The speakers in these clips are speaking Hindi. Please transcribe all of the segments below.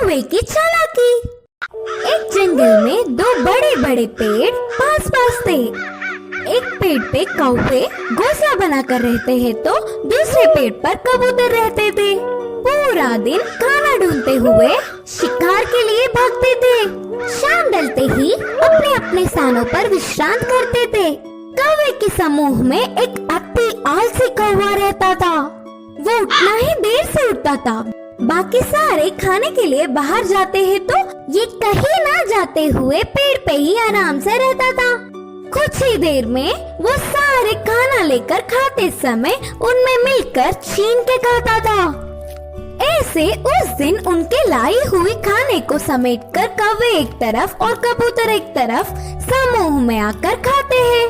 कौवे की चालाकी। एक जंगल में दो बड़े बड़े पेड़ पास पास थे। एक पेड़ पे कौवे घोंसला बनाकर रहते हैं तो दूसरे पेड़ पर कबूतर रहते थे। पूरा दिन खाना ढूंढते हुए शिकार के लिए भागते थे। शाम ढलते ही अपने अपने स्थानों पर विश्राम करते थे। कौवे के समूह में एक अति आलसी कौवा रहता था। वो उठना ही देर से उठता था। बाकी सारे खाने के लिए बाहर जाते हैं तो ये कहीं ना जाते हुए पेड़ पे ही आराम से रहता था। कुछ ही देर में वो सारे खाना लेकर खाते समय उनमें मिलकर छीन के खाता था। ऐसे उस दिन उनके लाई हुई खाने को समेटकर कौवे एक तरफ और कबूतर एक तरफ समूह में आकर खाते हैं।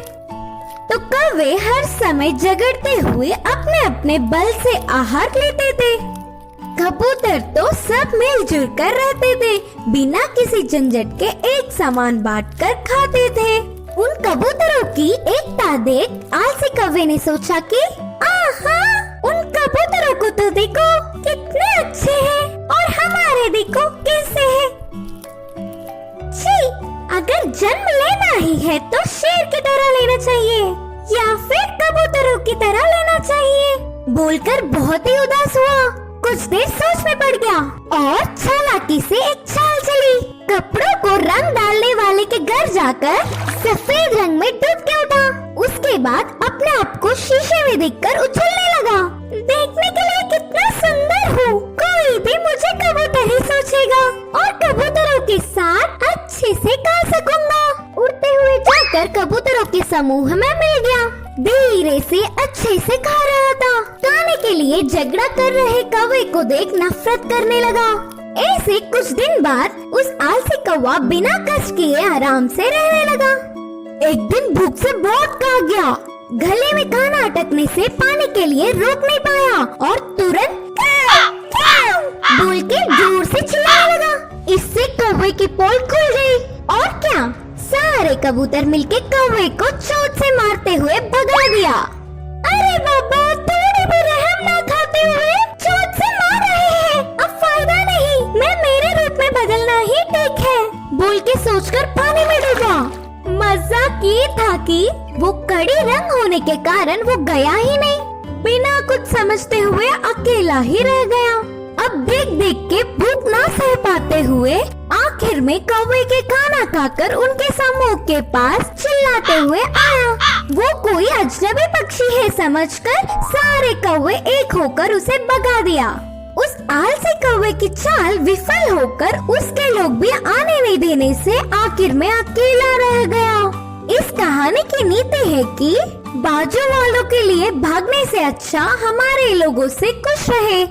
तो कौवे हर समय झगड़ते हुए अपने अपने बल से आहार लेते थे। कबूतर तो सब मिलजुल कर रहते थे, बिना किसी झंझट के एक सामान बांटकर खाते थे। उन कबूतरों की एकता देख आलसी कौवे ने सोचा कि आहा, उन कबूतरों को तो देखो कितने अच्छे हैं और हमारे देखो कैसे हैं। छी, अगर जन्म लेना ही है तो शेर की तरह लेना चाहिए या फिर कबूतरों की तरह लेना चाहिए। बोलकर बहुत ही उदास हुआ। कुछ देर सोच में पड़ गया और चालाकी से एक चाल चली। कपड़ों को रंग डालने वाले के घर जाकर सफेद रंग में डूब के उठा। उसके बाद अपने आप को शीशे में देखकर उछलने लगा। देखने के लिए कितना सुंदर हूँ, कोई भी मुझे कबूतर ही सोचेगा और कबूतरों के साथ अच्छे से गा सकूंगा। उड़ते हुए जाकर कबूतरों के समूह में मिल गया। धीरे से अच्छे से खा रहा था। खाने के लिए झगड़ा कर रहे कौवे को देख नफरत करने लगा। ऐसे कुछ दिन बाद उस आलसी कौवा बिना कष्ट किए आराम से रहने लगा। एक दिन भूख से बहुत भाग गया। गले में खाना अटकने से पानी के लिए रोक नहीं पाया और तुरंत बोल के जोर से चिल्लाने लगा। इससे कौवे की पोल खुल गई और क्या, सारे कबूतर मिलके कौवे को चोट से मारते हुए भगा दिया। अरे बाबा, थोड़ी भी रहम ना खाते हुए चोट से मार रहे हैं। अब फायदा नहीं, मैं मेरे रूप में बदलना ही ठीक है, बोल के सोचकर पानी में डूबा। मजाक ये था कि वो कड़ी रंग होने के कारण वो गया ही नहीं। बिना कुछ समझते हुए अकेला ही रह गया। अब देख देख के भूख ना सह पाते हुए आखिर में कौवे के खाना खाकर उनके समूह के पास चिल्लाते हुए आया। वो कोई अजनबी पक्षी है समझकर सारे कौवे एक होकर उसे भगा दिया। उस आलसी कौवे की चाल विफल होकर उसके लोग भी आने नहीं देने से आखिर में अकेला रह गया। इस कहानी की नीति है कि बाजू वालों के लिए भागने से अच्छा हमारे लोगों से खुश रहे।